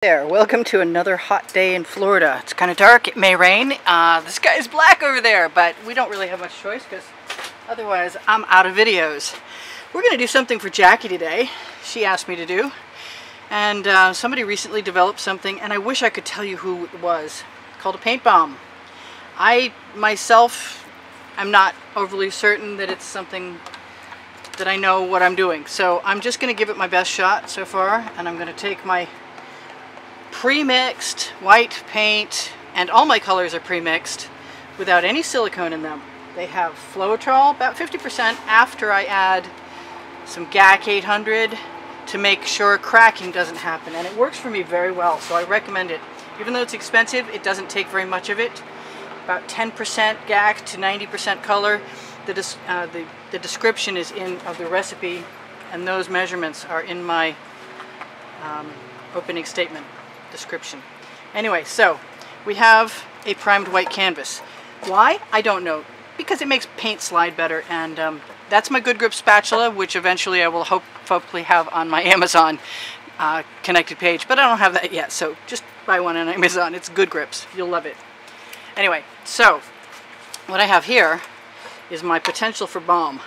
There, welcome to another hot day in Florida. It's kind of dark, it may rain. The sky is black over there, but we don't really have much choice because otherwise I'm out of videos. We're going to do something for Jackie today. She asked me to do. And somebody recently developed something, and I wish I could tell you who it was, called a paint bomb. I, myself, am not overly certain that it's something that I know what I'm doing. So I'm just going to give it my best shot so far, and I'm going to take my pre-mixed white paint, and all my colors are pre-mixed without any silicone in them. They have Floetrol, about 50% after I add some GAC 800 to make sure cracking doesn't happen, and it works for me very well, so I recommend it. Even though it's expensive, it doesn't take very much of it. About 10% GAC to 90% color. The description is of the recipe, and those measurements are in my opening statement description. Anyway, so we have a primed white canvas. Why? I don't know. Because it makes paint slide better, and that's my Good Grip spatula, which eventually I will hopefully have on my Amazon connected page, but I don't have that yet, so just buy one on Amazon. It's Good Grips. You'll love it. Anyway, so what I have here is my potential for bomb.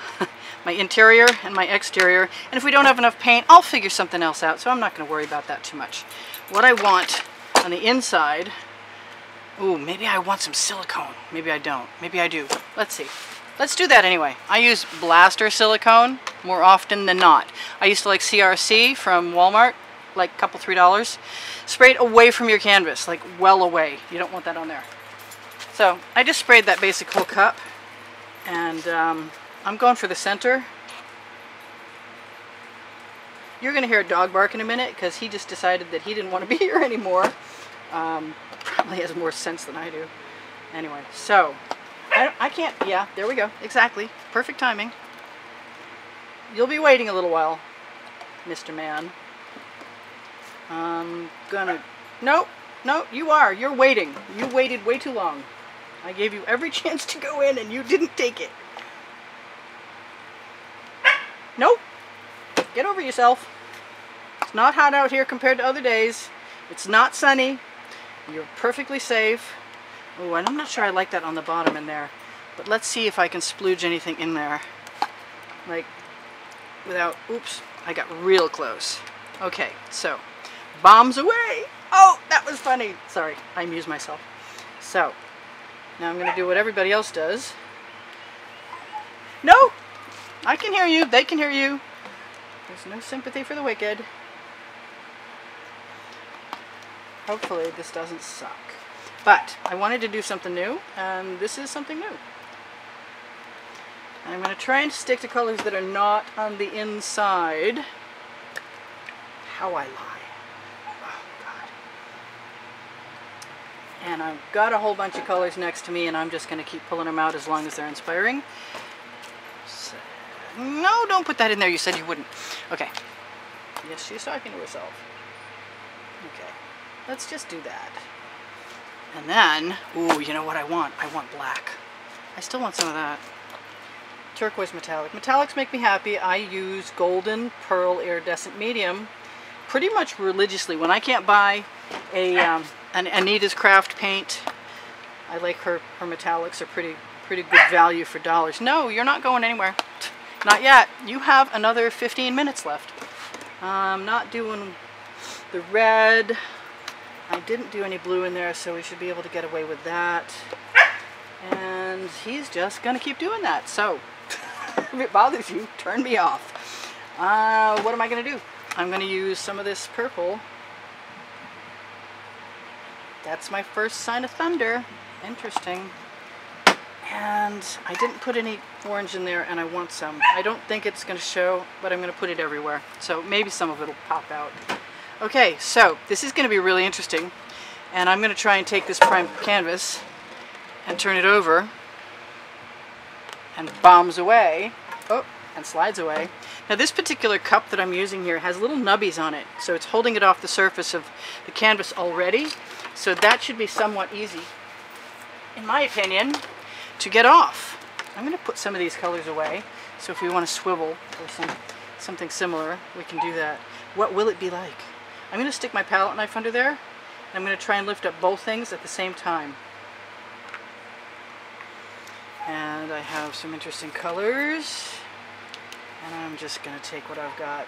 My interior and my exterior, and if we don't have enough paint, I'll figure something else out, so I'm not going to worry about that too much. What I want on the inside, ooh, maybe I want some silicone. Maybe I don't. Maybe I do. Let's see. Let's do that anyway. I use blaster silicone more often than not. I used to like CRC from Walmart, like a couple, $3. Spray it away from your canvas, like well away. You don't want that on there. So I just sprayed that basic whole cup, and I'm going for the center. You're going to hear a dog bark in a minute because he just decided that he didn't want to be here anymore. Probably has more sense than I do. Anyway, so I can't, yeah, there we go. Exactly. Perfect timing. You'll be waiting a little while, Mr. Man. I'm gonna, no, you are. You're waiting. You waited way too long. I gave you every chance to go in and you didn't take it. Nope. Get over yourself. It's not hot out here compared to other days. It's not sunny. You're perfectly safe. Oh, and I'm not sure I like that on the bottom in there. But let's see if I can splooge anything in there. Like, without, oops, I got real close. Okay, so, bombs away. Oh, that was funny. Sorry, I amused myself. So, now I'm going to do what everybody else does. No! I can hear you. They can hear you. There's no sympathy for the wicked. Hopefully this doesn't suck. But I wanted to do something new, and this is something new. I'm going to try and stick to colors that are not on the inside. How I lie. Oh, God. And I've got a whole bunch of colors next to me, and I'm just going to keep pulling them out as long as they're inspiring. So, no, don't put that in there. You said you wouldn't. Okay. Yes, she's talking to herself. Okay. Let's just do that. And then, ooh, you know what I want? I want black. I still want some of that. Turquoise metallic. Metallics make me happy. I use golden pearl iridescent medium pretty much religiously. When I can't buy an Anita's Craft paint, I like her metallics are pretty good value for dollars. No, you're not going anywhere. Not yet. You have another 15 minutes left. I'm not doing the red. I didn't do any blue in there, so we should be able to get away with that. And he's just going to keep doing that. So, if it bothers you, turn me off. What am I going to do? I'm going to use some of this purple. That's my first sign of thunder. Interesting. And I didn't put any orange in there, and I want some. I don't think it's going to show, but I'm going to put it everywhere. So maybe some of it will pop out. Okay, so this is going to be really interesting, and I'm going to try and take this primed canvas and turn it over, and bombs away, oh, and slides away. Now this particular cup that I'm using here has little nubbies on it, so it's holding it off the surface of the canvas already, so that should be somewhat easy, in my opinion, to get off. I'm going to put some of these colors away, so if we want to swivel or something similar, we can do that. What will it be like? I'm going to stick my palette knife under there. And I'm going to try and lift up both things at the same time. And I have some interesting colors. And I'm just going to take what I've got.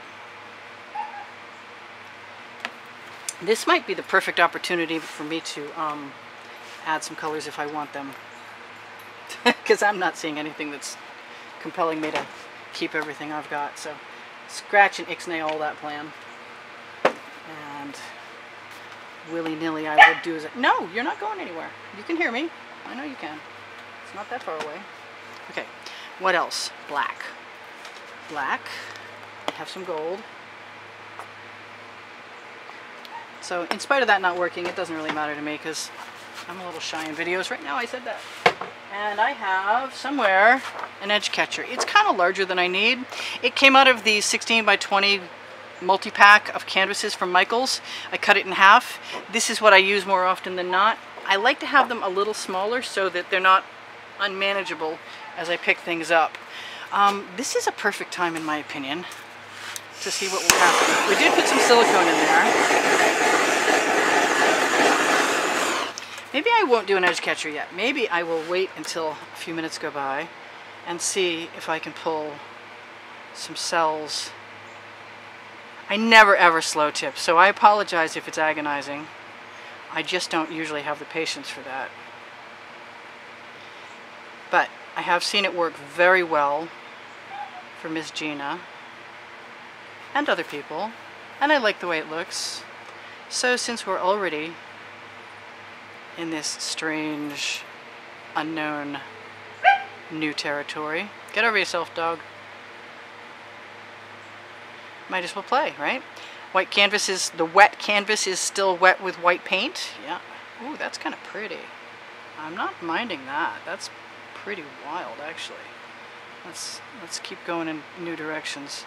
This might be the perfect opportunity for me to add some colors if I want them. Because I'm not seeing anything that's compelling me to keep everything I've got. So scratch and ixnay all that plan. And willy-nilly I would do as it. No, you're not going anywhere. You can hear me. I know you can. It's not that far away. Okay, what else? Black. Black. I have some gold. So in spite of that not working, it doesn't really matter to me because I'm a little shy in videos. Right now I said that. And I have somewhere an edge catcher. It's kind of larger than I need. It came out of the 16 by 20 multi-pack of canvases from Michaels. I cut it in half. This is what I use more often than not. I like to have them a little smaller so that they're not unmanageable as I pick things up. This is a perfect time, in my opinion, to see what will happen. We did put some silicone in there. Maybe I won't do an edge catcher yet. Maybe I will wait until a few minutes go by and see if I can pull some cells. I never ever slow tip, so I apologize if it's agonizing. I just don't usually have the patience for that. But I have seen it work very well for Miss Gina and other people, and I like the way it looks. So since we're already in this strange, unknown, new territory, get over yourself, dog. Might as well play, right? White canvas is, the wet canvas is still wet with white paint. Yeah. Ooh, that's kind of pretty. I'm not minding that. That's pretty wild, actually. Let's keep going in new directions.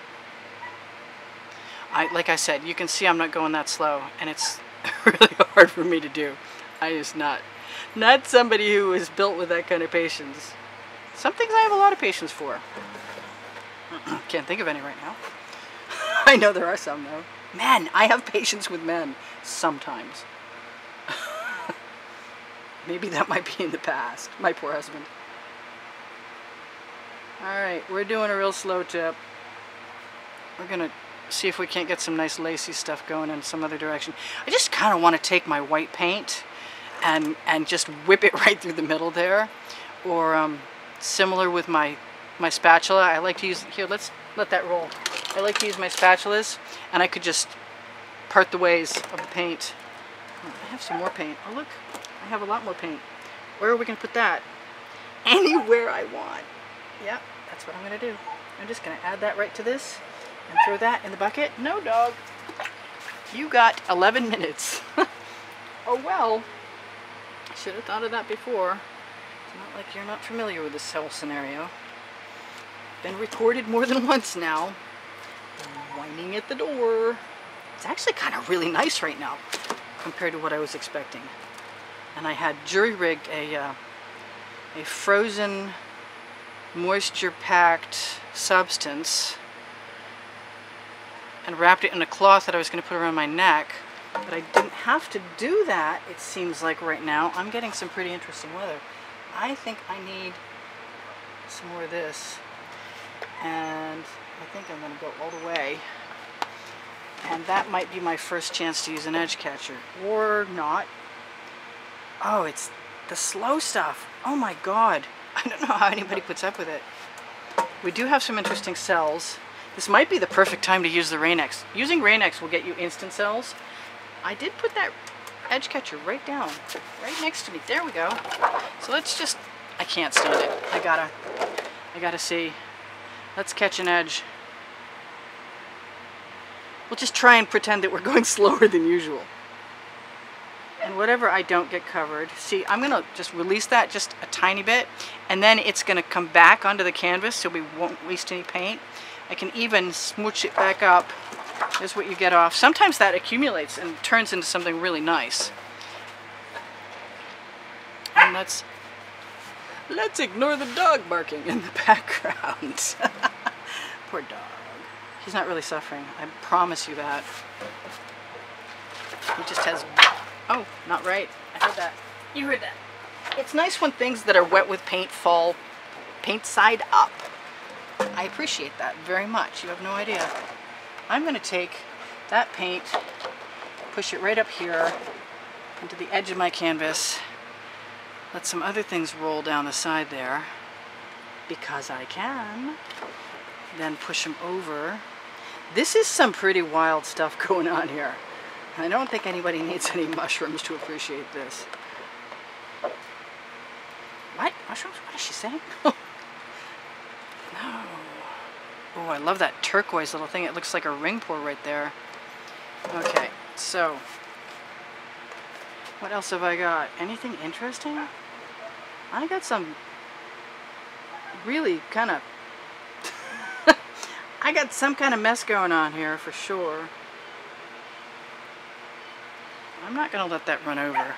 Like I said, you can see I'm not going that slow, and it's really hard for me to do. I is not somebody who is built with that kind of patience. Some things I have a lot of patience for. Can't think of any right now. I know there are some though. Men, I have patience with men sometimes. Maybe that might be in the past. My poor husband. Alright, we're doing a real slow tip. We're gonna see if we can't get some nice lacy stuff going in some other direction. I just kind of want to take my white paint and just whip it right through the middle there. Or similar with my spatula. I like to use, here, let's let that roll. I like to use my spatulas, and I could just part the ways of the paint. Oh, I have some more paint. Oh look, I have a lot more paint. Where are we going to put that? Anywhere I want. Yeah, that's what I'm going to do. I'm just going to add that right to this and throw that in the bucket. No, dog. You got 11 minutes. Oh well. I should have thought of that before. It's not like you're not familiar with this whole scenario. Been recorded more than once now. Whining at the door. It's actually kind of really nice right now compared to what I was expecting. And I had jury-rigged a frozen, moisture-packed substance and wrapped it in a cloth that I was going to put around my neck. But I didn't have to do that, it seems like right now. I'm getting some pretty interesting weather. I think I need some more of this. And I think I'm going to go all the way. And that might be my first chance to use an edge catcher. Or not. Oh, it's the slow stuff. Oh my god. I don't know how anybody puts up with it. We do have some interesting cells. This might be the perfect time to use the Rain-X. Using Rain-X will get you instant cells. I did put that edge catcher right down. Right next to me. There we go. So let's just... I can't stand it. I gotta see. Let's catch an edge. We'll just try and pretend that we're going slower than usual. And whatever I don't get covered, see, I'm going to just release that just a tiny bit, and then it's going to come back onto the canvas so we won't waste any paint. I can even smooch it back up. Here's what you get off. Sometimes that accumulates and turns into something really nice. And let's ignore the dog barking in the background. Poor dog. He's not really suffering. I promise you that. He just has, oh, not right. I heard that. You heard that. It's nice when things that are wet with paint fall paint side up. I appreciate that very much. You have no idea. I'm going to take that paint, push it right up here into the edge of my canvas, let some other things roll down the side there, because I can, then push them over. This is some pretty wild stuff going on here. I don't think anybody needs any mushrooms to appreciate this. What? Mushrooms? What is she saying? No. Oh, I love that turquoise little thing. It looks like a ring pour right there. Okay, so what else have I got? Anything interesting? I got some really kind of I got some kind of mess going on here for sure. I'm not going to let that run over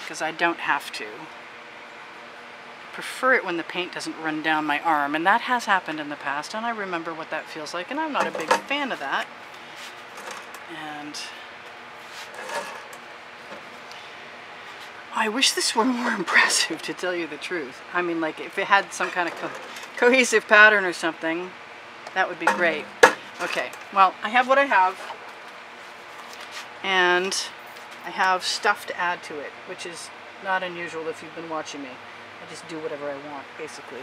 because I don't have to. I prefer it when the paint doesn't run down my arm, and that has happened in the past, and I remember what that feels like, and I'm not a big fan of that. And I wish this were more impressive, to tell you the truth. I mean, like, if it had some kind of cohesive pattern or something, that would be great. Okay, well, I have what I have, and I have stuff to add to it, which is not unusual if you've been watching me. I just do whatever I want, basically.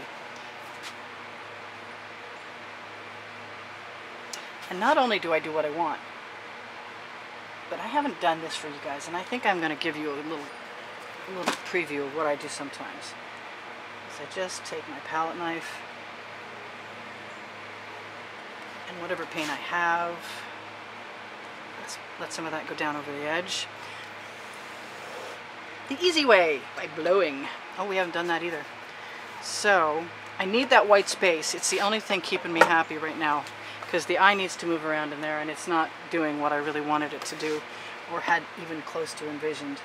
And not only do I do what I want, but I haven't done this for you guys, and I think I'm going to give you a little preview of what I do sometimes. So I just take my palette knife and whatever paint I have, let's let some of that go down over the edge. The easy way, by blowing. Oh, we haven't done that either. So I need that white space. It's the only thing keeping me happy right now, because the eye needs to move around in there and it's not doing what I really wanted it to do or had even close to envisioned.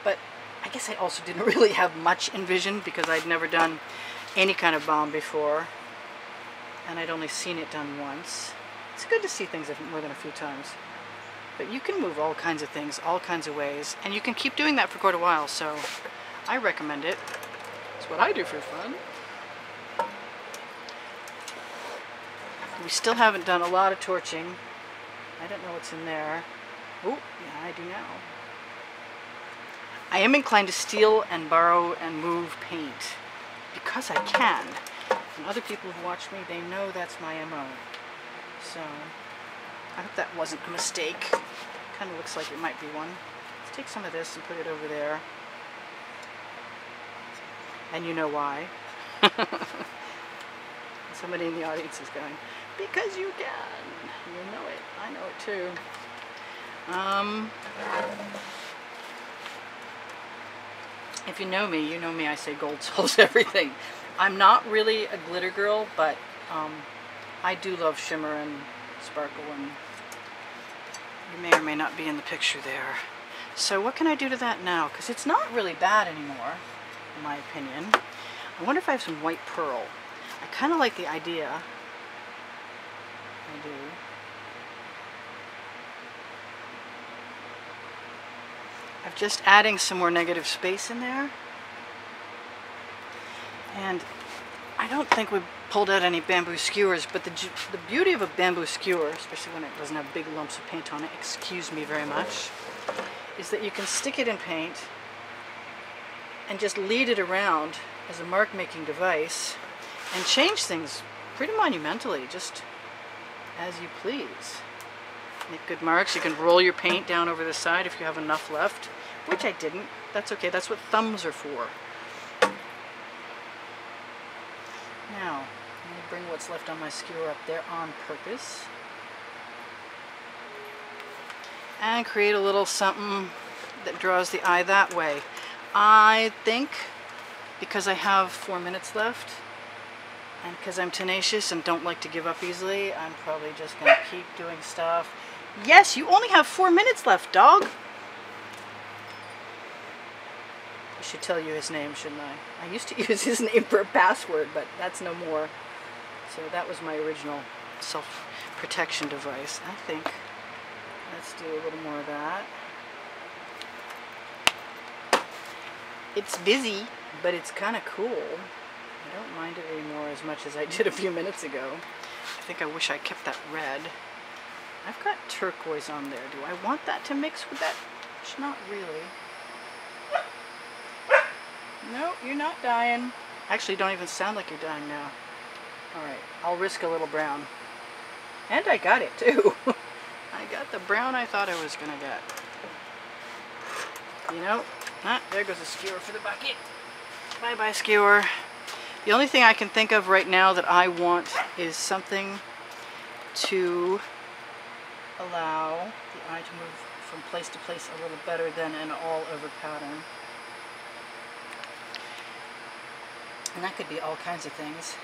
But I guess I also didn't really have much envisioned because I'd never done any kind of balm before, and I'd only seen it done once. It's good to see things more than a few times. But you can move all kinds of things, all kinds of ways, and you can keep doing that for quite a while, so I recommend it. It's what I do for fun. We still haven't done a lot of torching. I don't know what's in there. Oh, yeah, I do now. I am inclined to steal and borrow and move paint because I can. And other people who watch me, they know that's my MO. So I hope that wasn't a mistake. Kind of looks like it might be one. Let's take some of this and put it over there. And you know why. Somebody in the audience is going, because you can. You know it. I know it too. If you know me, I say gold solves everything. I'm not really a glitter girl, but I do love shimmer and sparkle, and you may or may not be in the picture there. So what can I do to that now? Because it's not really bad anymore, in my opinion. I wonder if I have some white pearl. I kind of like the idea. I do. I'm just adding some more negative space in there. And I don't think we pulled out any bamboo skewers, but the beauty of a bamboo skewer, especially when it doesn't have big lumps of paint on it, excuse me very much, is that you can stick it in paint and just lead it around as a mark-making device and change things pretty monumentally, just as you please. Make good marks. You can roll your paint down over the side if you have enough left, which I didn't. That's okay. That's what thumbs are for. Now, I'm going to bring what's left on my skewer up there on purpose. And create a little something that draws the eye that way. I think because I have 4 minutes left, and because I'm tenacious and don't like to give up easily, I'm probably just going to keep doing stuff. Yes, you only have 4 minutes left, dog! I should tell you his name, shouldn't I? I used to use his name for a password, but that's no more. So that was my original self-protection device. I think Let's do a little more of that. It's busy, but it's kind of cool. I don't mind it anymore as much as I did a few minutes ago. I think I wish I kept that red. I've got turquoise on there. Do I want that to mix with that? Not really. No, you're not dying. Actually, you don't even sound like you're dying now. Alright, I'll risk a little brown. And I got it too. I got the brown I thought I was going to get. You know, there goes a skewer for the bucket. Bye-bye, skewer. The only thing I can think of right now that I want is something to allow the eye to move from place to place a little better than an all-over pattern. And that could be all kinds of things.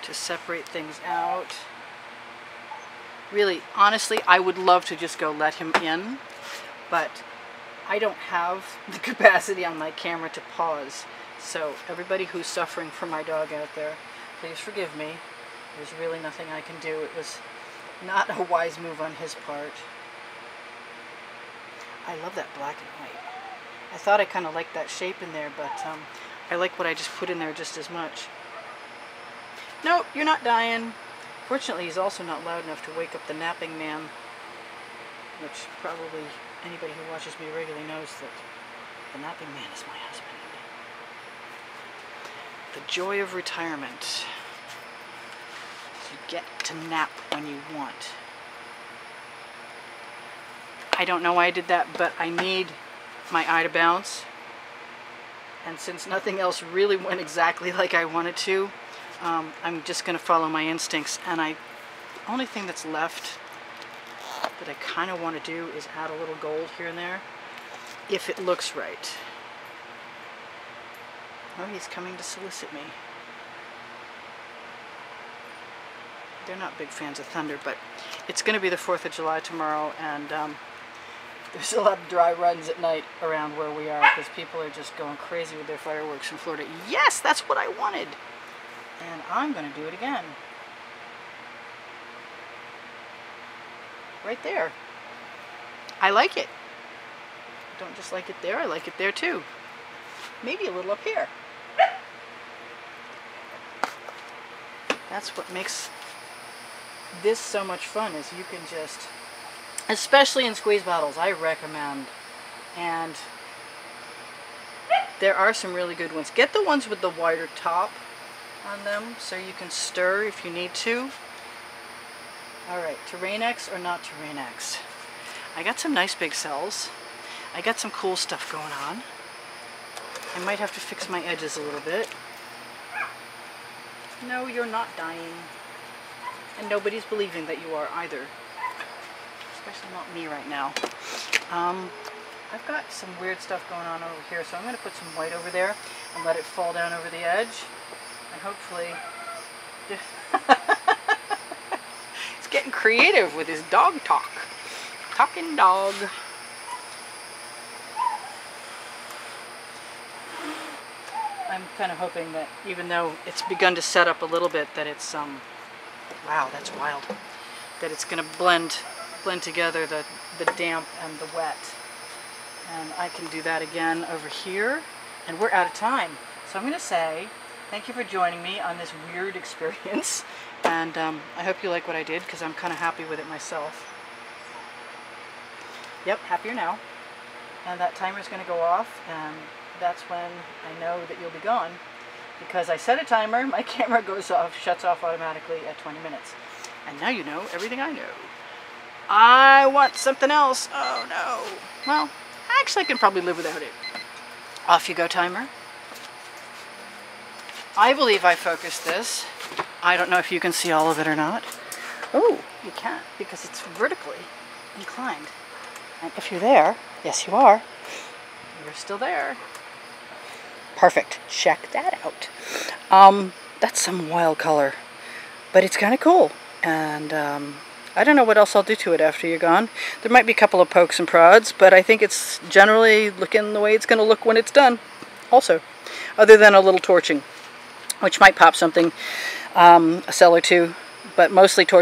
To separate things out. Really, honestly, I would love to just go let him in, but I don't have the capacity on my camera to pause. So everybody who's suffering for my dog out there, please forgive me. There's really nothing I can do. It was not a wise move on his part. I love that black and white. I thought I kind of liked that shape in there, but I like what I just put in there just as much. Nope, you're not dying. Fortunately, he's also not loud enough to wake up the napping man, which probably anybody who watches me regularly knows that the napping man is my husband. The joy of retirement. You get to nap when you want. I don't know why I did that, but I need my eye to bounce. And since nothing else really went exactly like I wanted to, I'm just going to follow my instincts. And the only thing that's left that I kind of want to do is add a little gold here and there, if it looks right. Oh, he's coming to solicit me. They're not big fans of thunder, but it's going to be the 4th of July tomorrow, and there's a lot of dry runs at night around where we are because people are just going crazy with their fireworks in Florida. Yes, that's what I wanted! And I'm going to do it again. Right there. I like it. I don't just like it there, I like it there too. Maybe a little up here. That's what makes this so much fun, is you can just, especially in squeeze bottles, I recommend. And there are some really good ones. Get the ones with the wider top on them so you can stir if you need to. Alright, Terrain-X or not Terrain-X? I got some nice big cells. I got some cool stuff going on. I might have to fix my edges a little bit. No, you're not dying. And nobody's believing that you are either. Especially not me right now. I've got some weird stuff going on over here, so I'm going to put some white over there and let it fall down over the edge. And hopefully... He's getting creative with his dog talk. Talking dog. I'm kind of hoping that even though it's begun to set up a little bit, that it's, wow, that's wild. That it's going to blend together the damp and the wet. And I can do that again over here. And we're out of time. So I'm going to say thank you for joining me on this weird experience. And I hope you like what I did, because I'm kind of happy with it myself. Yep, happier now. And that timer's going to go off, and that's when I know that you'll be gone. Because I set a timer, my camera goes off, shuts off automatically at 20 minutes. And now you know everything I know. I want something else. Oh no. Well, actually I can probably live without it. Off you go, timer. I believe I focused this. I don't know if you can see all of it or not. Oh, you can't, because it's vertically inclined. And if you're there, yes you are, you're still there. Perfect. Check that out. That's some wild color, but it's kind of cool. And I don't know what else I'll do to it after you're gone. There might be a couple of pokes and prods, but I think it's generally looking the way it's going to look when it's done. Also, other than a little torching, which might pop something. a cell or two, but mostly torch